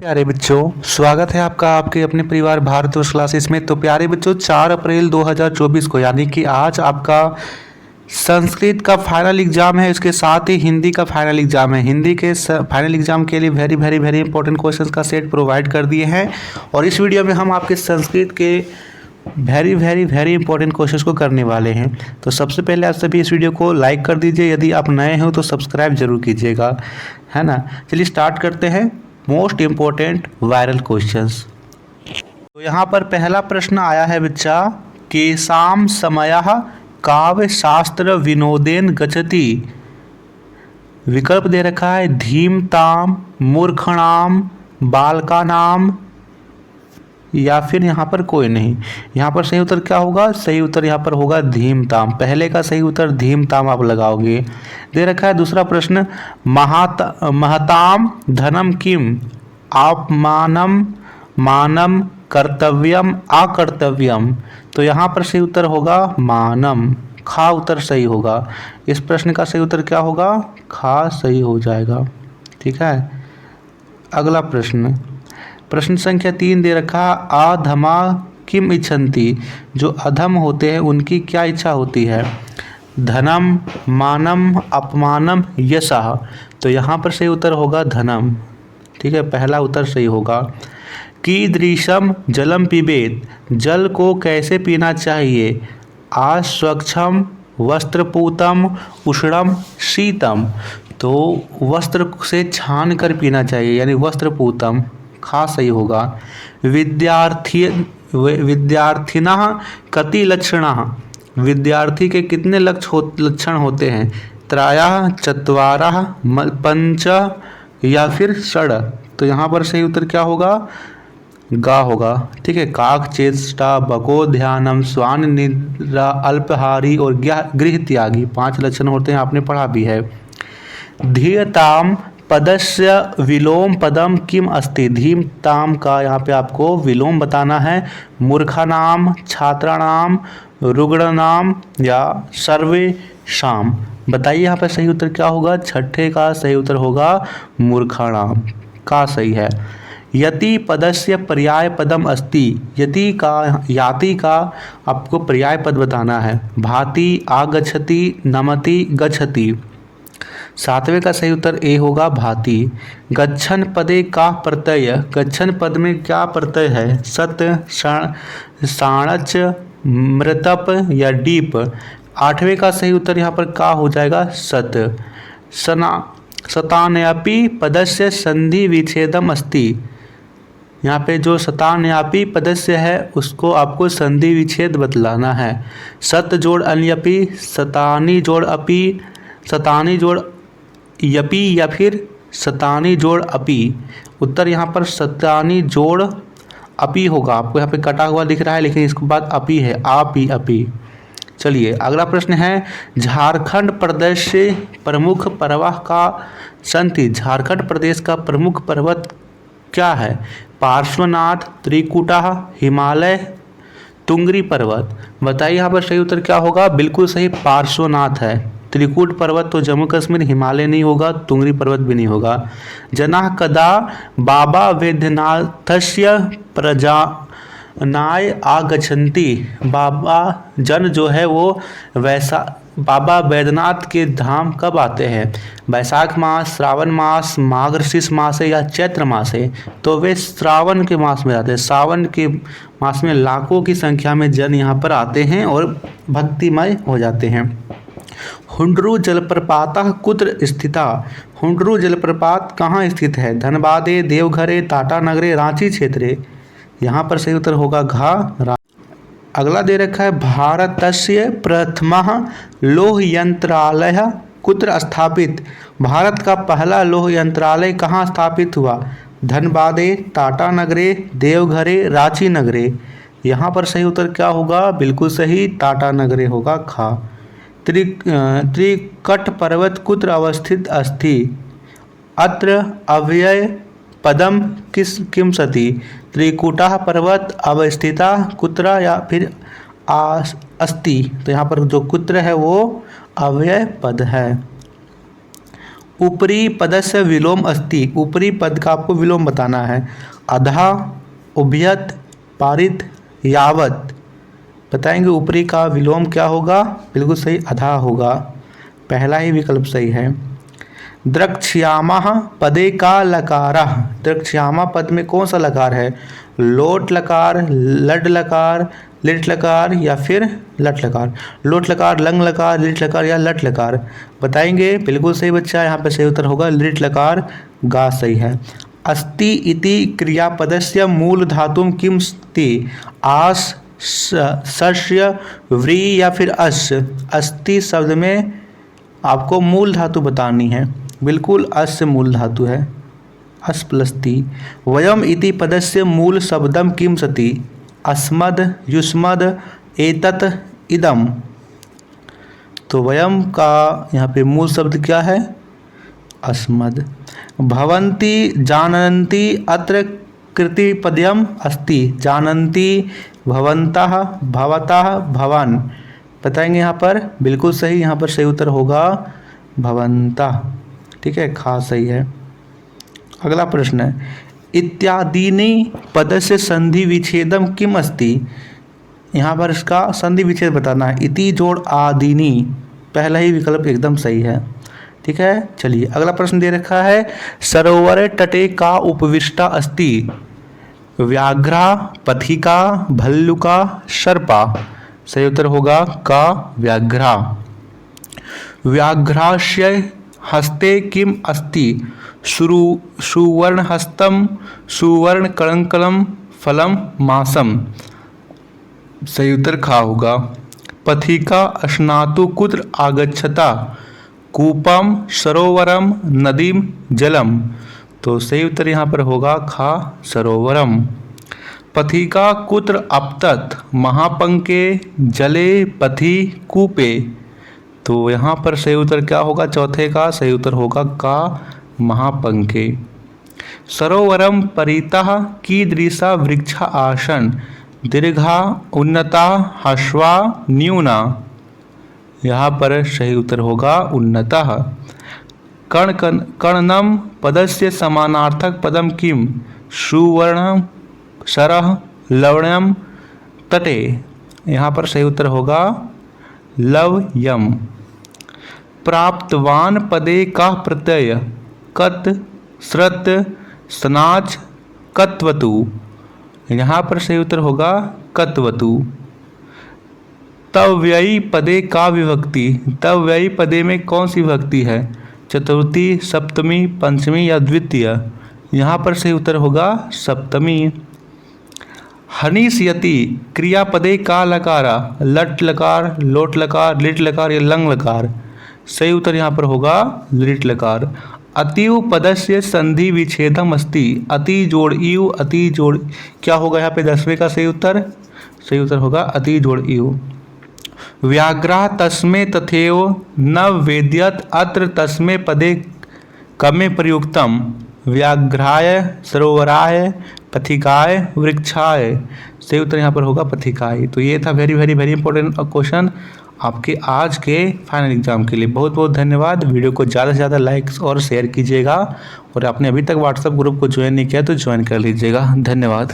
प्यारे बच्चों, स्वागत है आपका आपके अपने परिवार भारतवर्ष क्लासेस में। तो प्यारे बच्चों, 4 अप्रैल 2024 को यानी कि आज आपका संस्कृत का फाइनल एग्जाम है। इसके साथ ही हिंदी का फाइनल एग्जाम है। हिंदी के फाइनल एग्जाम के लिए very very very important questions का सेट प्रोवाइड कर दिए हैं और इस वीडियो में हम आपके संस्कृत के very very very important questions को करने वाले हैं। तो सबसे पहले आप सभी इस वीडियो को लाइक कर दीजिए, यदि आप नए हो तो सब्सक्राइब जरूर कीजिएगा, है ना। चलिए स्टार्ट करते हैं मोस्ट इम्पोर्टेंट वायरल क्वेश्चंस। तो यहाँ पर पहला प्रश्न आया है बच्चा, केषां समयः काव्य शास्त्र विनोदेन गच्छति। विकल्प दे रखा है धीमताम, मूर्खणाम, बालकानाम या फिर यहाँ पर कोई नहीं। यहाँ पर सही उत्तर क्या होगा? सही उत्तर यहाँ पर होगा धीमताम। पहले का सही उत्तर धीमताम आप लगाओगे। दे रखा है दूसरा प्रश्न, महताम धनम किम आपमानम मानम कर्तव्यम अकर्तव्यम। तो यहाँ पर सही उत्तर होगा मानम। खा उत्तर सही होगा। इस प्रश्न का सही उत्तर क्या होगा? खा सही हो जाएगा। ठीक है। अगला प्रश्न, प्रश्न संख्या 3 दे रखा, अधमा किम इच्छन्ति। जो अधम होते हैं उनकी क्या इच्छा होती है? धनम, मानम, अपमानम, यशः। तो यहाँ पर सही उत्तर होगा धनम। ठीक है, पहला उत्तर सही होगा। कीदृशम जलम पिबेत। जल को कैसे पीना चाहिए? अस्वच्छम, वस्त्रपूतम, उष्णम, शीतम। तो वस्त्र से छान कर पीना चाहिए यानी वस्त्रपूतम। खा सही होगा। विद्यार्थिनः कति लक्षणाः। विद्यार्थी के कितने लक्षण होते हैं? त्रयः, चत्वारः, पंच या फिर षड। तो यहाँ पर सही उत्तर क्या होगा? गा होगा। ठीक है। काक चेष्टा, बको ध्यानम, स्वान निद्रा, अल्पहारी और गृह त्यागी 5 लक्षण होते हैं, आपने पढ़ा भी है। धीयताम पदस्य विलोम पदम किम अस्ति। धीमताम का यहाँ पे आपको विलोम बताना है। मूर्खानाम, छात्राणाम, रुग्णानाम या सर्वेषाम। बताइए यहाँ पे सही उत्तर क्या होगा? छठे का सही उत्तर होगा मूर्खाणाम। का सही है। यति पदस्य पर्याय पदम अस्ति। यति का याति का आपको पर्याय पद बताना है। भाति, आगच्छति, नमति, गच्छति। 7वें का सही उत्तर ए होगा भाति। गच्छन पदे का प्रत्यय। गच्छन पद में क्या प्रत्यय है? सत, साणच, मृतप या डीप। 8वें का सही उत्तर यहाँ पर का हो जाएगा? सत। सतान्यापि पदस्य संधि विच्छेदम अस्ति। यहाँ पे जो सतान्यापि पदस्य है उसको आपको संधि विच्छेद बतलाना है। सत जोड़ अन्यपि, सतानी जोड़ अपि, सतानी जोड़ यपि या फिर सतानी जोड़ अपि। उत्तर यहाँ पर सतानी जोड़ अपि होगा। आपको यहाँ पे कटा हुआ दिख रहा है लेकिन इसके बाद अपि है, आपि अपि। चलिए अगला प्रश्न है, झारखंड प्रदेश से प्रमुख पर्वत का संति। झारखंड प्रदेश का प्रमुख पर्वत क्या है? पार्श्वनाथ, त्रिकुटा, हिमालय, तुंगरी पर्वत। बताइए यहाँ पर सही उत्तर क्या होगा? बिल्कुल सही, पार्श्वनाथ है। त्रिकूट पर्वत तो जम्मू कश्मीर, हिमालय नहीं होगा, तुंगरी पर्वत भी नहीं होगा। जनाः कदा बाबा वैद्यनाथस्य प्रजानाय आगच्छन्ति। बाबा जन जो है वो बाबा वैद्यनाथ के धाम कब आते हैं? वैशाख मास, श्रावण मास, मार्गशीर्ष मास है या चैत्र मास है? तो वे श्रावण के मास में आते हैं। सावन के मास में लाखों की संख्या में जन यहाँ पर आते हैं और भक्तिमय हो जाते हैं। हुंड्रू जलप्रपातः कुत्र स्थिता। हुंड्रू जलप्रपात कहाँ स्थित है? धनबादे, देवघरे, टाटा नगरे, रांची क्षेत्रे। यहाँ पर सही उत्तर होगा घा। अगला दे रखा है, भारतस्य प्रथमः लौह यंत्रालय कुत्र स्थापित। भारत का पहला लौह यंत्रालय कहाँ स्थापित हुआ? धनबादे, टाटा नगरे, देवघरे, रांची नगरे। यहाँ पर सही उत्तर क्या होगा? बिल्कुल सही, टाटा नगरे होगा। खा। त्रिकट पर्वत कुत्र अवस्थित अस्ति। अत्र अव्यय पदम किम सति। त्रिकुटा पर्वत अवस्थिता कुत्र या फिर अस्ति। तो यहाँ पर जो कुत्र है वो अव्यय पद है। ऊपरी पदस्य विलोम अस्ति, ऊपरी पद का आपको विलोम बताना है। अधा, उभयत, पारित, यावत। बताएंगे ऊपरी का विलोम क्या होगा? बिल्कुल सही, अधा होगा, पहला ही विकल्प सही है। द्रक्ष्यामः पदे का लकारः, द्रक्ष्यामा पद में कौन सा लकार है? लोट लकार, लड लकार, लिट लकार या फिर लट लकार? लोट लकार, लंग लकार, लिट लकार या लट लकार? बताएंगे। बिल्कुल सही बच्चा, यहाँ पे सही उत्तर होगा लिट लकार, गा सही है। अस्ति इति क्रियापदस्य मूल धातुम किम अस्ति? आस, सस्य, व्री या फिर अस? अस्ति शब्द में आपको मूल धातु बतानी है। बिल्कुल अस से मूल धातु है, अस प्लस ती। वयम इति पदस्य मूल शब्दम किम सति? अस्मद, युष्मद, एतत, इदम। तो वयम का यहाँ पे मूल शब्द क्या है? अस्मद। भवन्ति, जानन्ति, अत्र कृतिपद्यम अस्ति। जानन्ति, भवन्तः, भवतः, भवान। बताएंगे यहाँ पर। बिल्कुल सही, यहाँ पर सही उत्तर होगा भवन्तः। ठीक है, खा सही है। अगला प्रश्न है, इत्यादीनि पदस्य संधि विच्छेदम किम अस्ति? यहाँ पर इसका संधि विच्छेद बताना है। इति जोड़ आदीनि, पहला ही विकल्प एकदम सही है। ठीक है, चलिए अगला प्रश्न दे रखा है, सरोवर तटे का उपविष्टा अस्ति? व्याघ्रा, पथिका, भल्लुका, सर्पा। सही उत्तर होगा का व्याघ्रा। व्याघ्रास्य हस्ते किम अस्ति? सुवर्ण हस्तम, सुवर्ण कलंकलम, फलम, मासम। सही उत्तर खा होगा। पथिका स्नातु कुत्र आगच्छता? कूपम, सरोवरम, नदीम, जलम। तो सही उत्तर यहाँ पर होगा खा, सरोवरम। पथिका कुत्र अपतत? महापंके, जले, पथि, कूपे। तो यहाँ पर सही उत्तर क्या होगा? चौथे का सही उत्तर होगा का महापंके। सरोवरम परितः कीदृशा वृक्षा आसन? दीर्घा, उन्नता, ह्रस्वा, न्यूना। यहाँ पर सही उत्तर होगा उन्नतः। कर्णम पदस्य समानार्थक पदम किम? सुवर्णम, सरः, लवणम, तटे। यहाँ पर सही उत्तर होगा लवयम। प्राप्तवान पदे का प्रत्यय? कत, श्रत, स्नाच, कत्वतु। यहाँ पर सही उत्तर होगा कत्वतु। तव्ययी पदे का विभक्ति? तव्ययी पदे में कौन सी विभक्ति है? चतुर्थी, सप्तमी, पंचमी या द्वितीय? यहाँ पर सही उत्तर होगा सप्तमी। हनिष्यति क्रियापदे का लकारा? लट लकार, लोट लकार, लिट लकार या लंग लकार? सही उत्तर यहाँ पर होगा लिट लकार। अतिव पदस्य संधि विच्छेदम अस्ति? अति जोड़ इव, अति जोड़ क्या होगा यहाँ पे 10वें का सही उत्तर? सही उत्तर होगा अति जोड़ इव। व्याघ्रा तस्मे तथैव न वेद्यत अत्र तस्मे पदे कमे प्रयुक्तम? व्याघ्राय, सरोवराय, पथिकाय, वृक्षाय। सही उत्तर यहाँ पर होगा पथिकाय। तो ये था very very very important question आपके आज के फाइनल एग्जाम के लिए। बहुत बहुत धन्यवाद। वीडियो को ज़्यादा से ज़्यादा लाइक्स और शेयर कीजिएगा, और आपने अभी तक व्हाट्सएप ग्रुप को ज्वाइन नहीं किया तो ज्वाइन कर लीजिएगा। धन्यवाद।